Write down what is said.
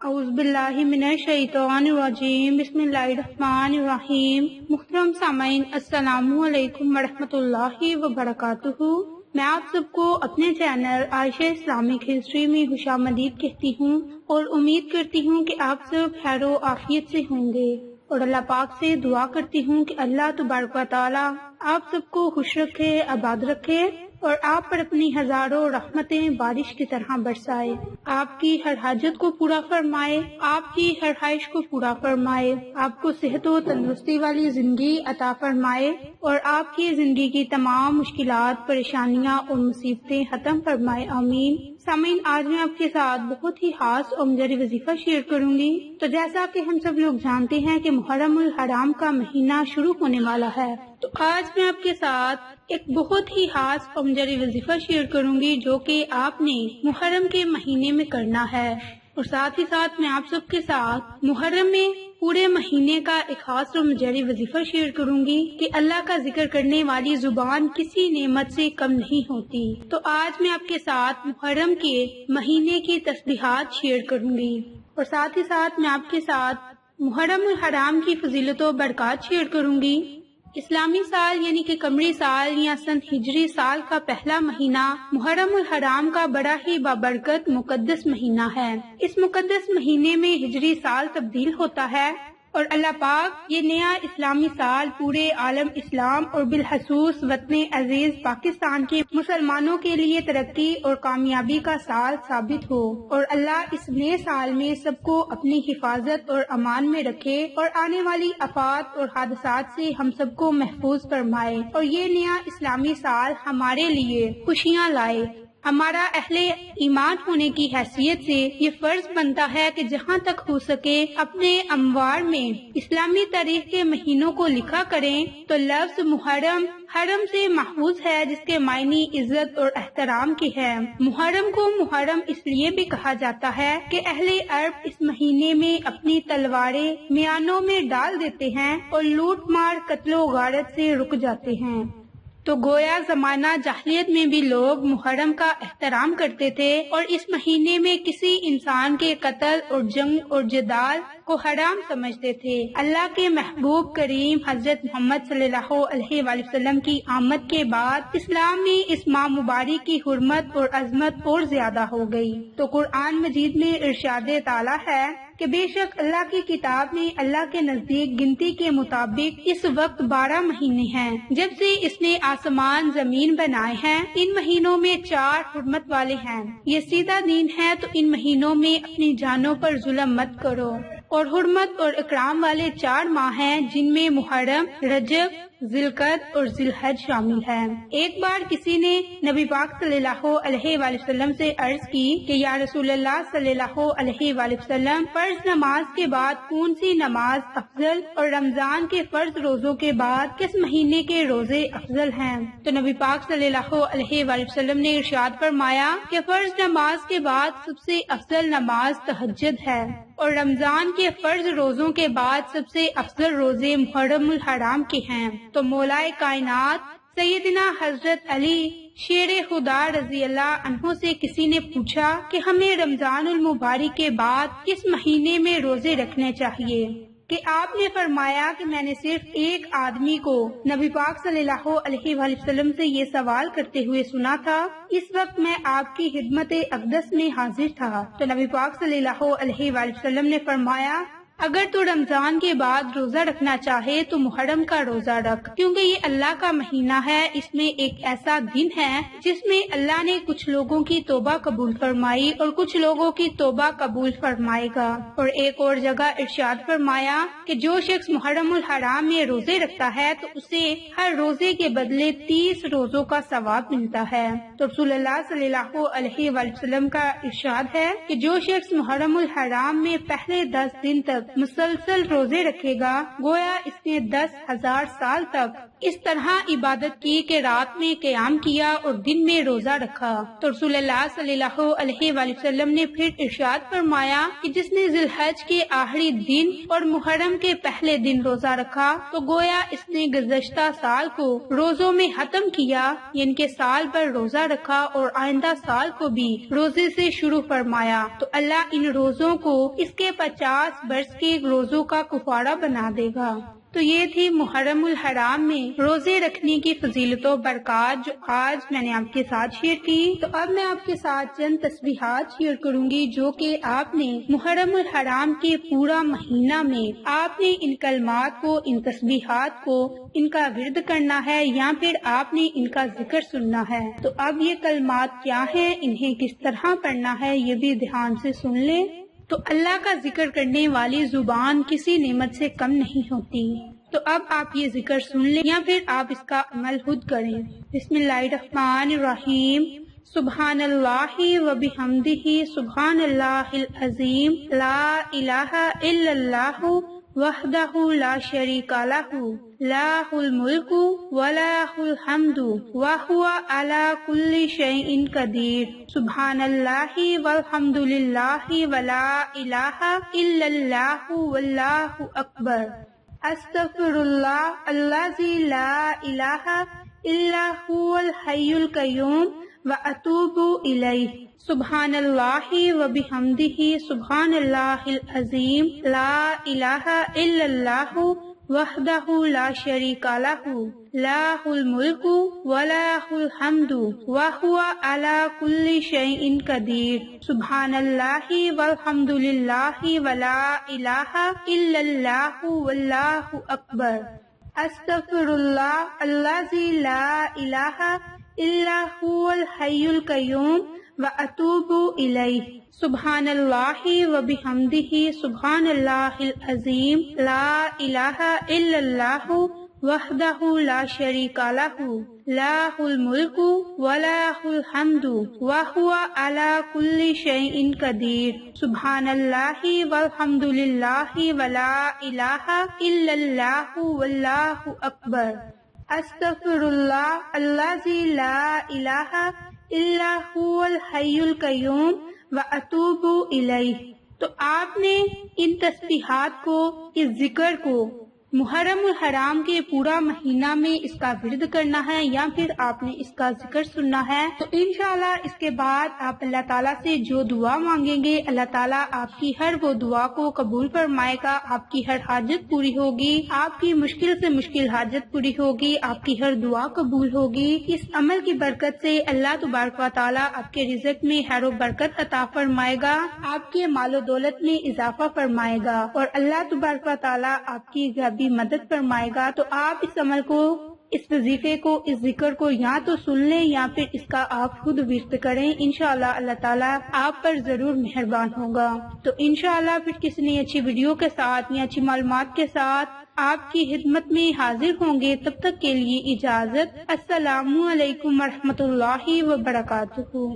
اعوذ باللہ من الشیطان الرجیم، بسم اللہ الرحمن الرحیم۔ محترم سامعین، السلام علیکم ورحمۃ اللہ وبرکاتہ۔ میں آپ سب کو اپنے چینل عائشہ اسلامک ہسٹری میں خوش آمدید کہتی ہوں اور امید کرتی ہوں کہ آپ سب خیر و عافیت سے ہوں گے، اور اللہ پاک سے دعا کرتی ہوں کہ اللہ تبارک و تعالی آپ سب کو خوش رکھے، آباد رکھے اور آپ پر اپنی ہزاروں رحمتیں بارش کی طرح برسائے، آپ کی ہر حاجت کو پورا فرمائے، آپ کی ہر خواہش کو پورا فرمائے، آپ کو صحت و تندرستی والی زندگی عطا فرمائے اور آپ کی زندگی کی تمام مشکلات، پریشانیاں اور مصیبتیں ختم فرمائے، آمین۔ سامعین، آج میں آپ کے ساتھ بہت ہی خاص اور مجری وظیفہ شیئر کروں گی۔ تو جیسا کہ ہم سب لوگ جانتے ہیں کہ محرم الحرام کا مہینہ شروع ہونے والا ہے، تو آج میں آپ کے ساتھ ایک بہت ہی خاص اور مجری وظیفہ شیئر کروں گی جو کہ آپ نے محرم کے مہینے میں کرنا ہے، اور ساتھ ہی ساتھ میں آپ سب کے ساتھ محرم میں پورے مہینے کا ایک خاص اور مجری وظیفہ شیئر کروں گی کہ اللہ کا ذکر کرنے والی زبان کسی نعمت سے کم نہیں ہوتی۔ تو آج میں آپ کے ساتھ محرم کے مہینے کی تسبیحات شیئر کروں گی، اور ساتھ ہی ساتھ میں آپ کے ساتھ محرم الحرام کی فضیلت و برکات شیئر کروں گی۔ اسلامی سال یعنی کہ قمری سال یا سن ہجری سال کا پہلا مہینہ محرم الحرام کا بڑا ہی بابرکت مقدس مہینہ ہے۔ اس مقدس مہینے میں ہجری سال تبدیل ہوتا ہے اور اللہ پاک یہ نیا اسلامی سال پورے عالم اسلام اور بالخصوص وطن عزیز پاکستان کے مسلمانوں کے لیے ترقی اور کامیابی کا سال ثابت ہو، اور اللہ اس نئے سال میں سب کو اپنی حفاظت اور امان میں رکھے اور آنے والی آفات اور حادثات سے ہم سب کو محفوظ فرمائے، اور یہ نیا اسلامی سال ہمارے لیے خوشیاں لائے۔ ہمارا اہل ایمان ہونے کی حیثیت سے یہ فرض بنتا ہے کہ جہاں تک ہو سکے اپنے اموار میں اسلامی تاریخ کے مہینوں کو لکھا کریں۔ تو لفظ محرم حرم سے محفوظ ہے، جس کے معنی عزت اور احترام کی ہے۔ محرم کو محرم اس لیے بھی کہا جاتا ہے کہ اہل عرب اس مہینے میں اپنی تلواریں میانوں میں ڈال دیتے ہیں اور لوٹ مار، قتل و غارت سے رک جاتے ہیں۔ تو گویا زمانہ جاہلیت میں بھی لوگ محرم کا احترام کرتے تھے اور اس مہینے میں کسی انسان کے قتل اور جنگ اور جدال کو حرام سمجھتے تھے۔ اللہ کے محبوب کریم حضرت محمد صلی اللہ علیہ وآلہ وسلم کی آمد کے بعد اسلام میں اس ماہ مبارک کی حرمت اور عظمت اور زیادہ ہو گئی۔ تو قرآن مجید میں ارشاد تعالیٰ ہے کہ بے شک اللہ کی کتاب میں اللہ کے نزدیک گنتی کے مطابق اس وقت 12 مہینے ہیں، جب سے اس نے آسمان زمین بنائے ہیں۔ ان مہینوں میں 4 حرمت والے ہیں، یہ سیدھا دین ہے، تو ان مہینوں میں اپنی جانوں پر ظلم مت کرو۔ اور حرمت اور اکرام والے 4 ماہ ہیں، جن میں محرم، رجب، ذی القعدہ اور ذی الحج شامل ہے۔ ایک بار کسی نے نبی پاک صلی اللہ علیہ وآلہ وسلم سے عرض کی کہ یا رسول اللہ صلی اللہ علیہ وآلہ وسلم، فرض نماز کے بعد کون سی نماز افضل، اور رمضان کے فرض روزوں کے بعد کس مہینے کے روزے افضل ہیں؟ تو نبی پاک صلی اللہ علیہ وآلہ وسلم نے ارشاد فرمایا کہ فرض نماز کے بعد سب سے افضل نماز تہجد ہے، اور رمضان کے فرض روزوں کے بعد سب سے افضل روزے محرم الحرام کے ہیں۔ تو مولائے کائنات سیدنا حضرت علی شیر خدا رضی اللہ عنہ سے کسی نے پوچھا کہ ہمیں رمضان المبارک کے بعد کس مہینے میں روزے رکھنے چاہیے؟ کہ آپ نے فرمایا کہ میں نے صرف ایک آدمی کو نبی پاک صلی اللہ علیہ وآلہ وسلم سے یہ سوال کرتے ہوئے سنا تھا، اس وقت میں آپ کی خدمت اقدس میں حاضر تھا۔ تو نبی پاک صلی اللہ علیہ وآلہ وسلم نے فرمایا اگر تو رمضان کے بعد روزہ رکھنا چاہے تو محرم کا روزہ رکھ، کیونکہ یہ اللہ کا مہینہ ہے، اس میں ایک ایسا دن ہے جس میں اللہ نے کچھ لوگوں کی توبہ قبول فرمائی اور کچھ لوگوں کی توبہ قبول فرمائے گا۔ اور ایک اور جگہ ارشاد فرمایا کہ جو شخص محرم الحرام میں روزے رکھتا ہے تو اسے ہر روزے کے بدلے 30 روزوں کا ثواب ملتا ہے۔ تو رسول اللہ صلی اللہ علیہ وآلہ وسلم کا ارشاد ہے کہ جو شخص محرم الحرام میں پہلے 10 دن تک مسلسل روزے رکھے گا، گویا اس نے 10,000 سال تک اس طرح عبادت کی کہ رات میں قیام کیا اور دن میں روزہ رکھا۔ تو رسول اللہ صلی اللہ علیہ وآلہ وسلم نے پھر ارشاد فرمایا کہ جس نے ذی الحج کے آخری دن اور محرم کے پہلے دن روزہ رکھا تو گویا اس نے گزشتہ سال کو روزوں میں ختم کیا، یعنی کہ سال بھر روزہ رکھا اور آئندہ سال کو بھی روزے سے شروع فرمایا تو اللہ ان روزوں کو اس کے 50 برس کے روزوں کا کفارہ بنا دے گا۔ تو یہ تھی محرم الحرام میں روزے رکھنے کی فضیلت و برکات جو آج میں نے آپ کے ساتھ شیئر کی۔ تو اب میں آپ کے ساتھ چند تسبیحات شیئر کروں گی جو کہ آپ نے محرم الحرام کے پورا مہینہ میں آپ نے ان کلمات کو، ان تسبیحات کو، ان کا ورد کرنا ہے یا پھر آپ نے ان کا ذکر سننا ہے۔ تو اب یہ کلمات کیا ہیں، انہیں کس طرح پڑھنا ہے، یہ بھی دھیان سے سن لیں۔ تو اللہ کا ذکر کرنے والی زبان کسی نعمت سے کم نہیں ہوتی۔ تو اب آپ یہ ذکر سن لیں یا پھر آپ اس کا عمل خود کریں۔ بسم اللہ الرحمن الرحیم، سبحان اللہ و بحمدہ سبحان اللہ العظیم، لا الہ الا اللہ وحدہ لا شریک لہ، لہ الملک ولہ الحمد وہو علی کل شیء قدیر، سبحان اللہ والحمد للہ ولا الہ الا اللہ واللہ اکبر، استغفر اللہ الذی لا الہ الا هو الحی القیوم واتوب الیہ، سبحان اللہ و بحمدہ سبحان اللہ العظیم، لا الہ الا اللہ وحدہ لا شریک لہ، لہ الملک ولہ الحمد وہو علی کل شیء قدیر، سبحان اللہ والحمد للہ ولا الہ الا اللہ واللہ اکبر، استغفر اللہ الذی لا الہ الا هو الحی القیوم واتوب الیہ، سبحان اللہ و بحمدہ سبحان اللہ العظیم، لا الہ الا اللہ وحدہ لا شریک لہ، لہ الملک ولہ الحمد وہو علی کل شیء قدیر، سبحان اللہ والحمد للہ ولا الہ الا اللہ واللہ اکبر، استغفر اللہ الذی لا الہ الا هو الحی القیوم واتوب الیہ۔ تو آپ نے ان تسبیحات کو، اس ذکر کو محرم الحرام کے پورا مہینہ میں اس کا ورد کرنا ہے یا پھر آپ نے اس کا ذکر سننا ہے۔ تو انشاءاللہ اس کے بعد آپ اللہ تعالیٰ سے جو دعا مانگیں گے اللہ تعالیٰ آپ کی ہر وہ دعا کو قبول فرمائے گا، آپ کی ہر حاجت پوری ہوگی، آپ کی مشکل سے مشکل حاجت پوری ہوگی، آپ کی ہر دعا قبول ہوگی۔ اس عمل کی برکت سے اللہ تبارک و تعالیٰ آپ کے رزق میں خیر و برکت عطا فرمائے گا، آپ کے مال و دولت میں اضافہ فرمائے گا اور اللہ تبارک و تعالیٰ آپ کی بھی مدد فرمائے گا۔ تو آپ اس عمل کو، اس وظیفے کو، اس ذکر کو یا تو سن لیں یا پھر اس کا آپ خود ورد کریں، انشاءاللہ اللہ تعالیٰ آپ پر ضرور مہربان ہوگا۔ تو انشاءاللہ پھر کسی نئی اچھی ویڈیو کے ساتھ یا اچھی معلومات کے ساتھ آپ کی خدمت میں حاضر ہوں گے، تب تک کے لیے اجازت، السلام علیکم ورحمۃ اللہ وبرکاتہ۔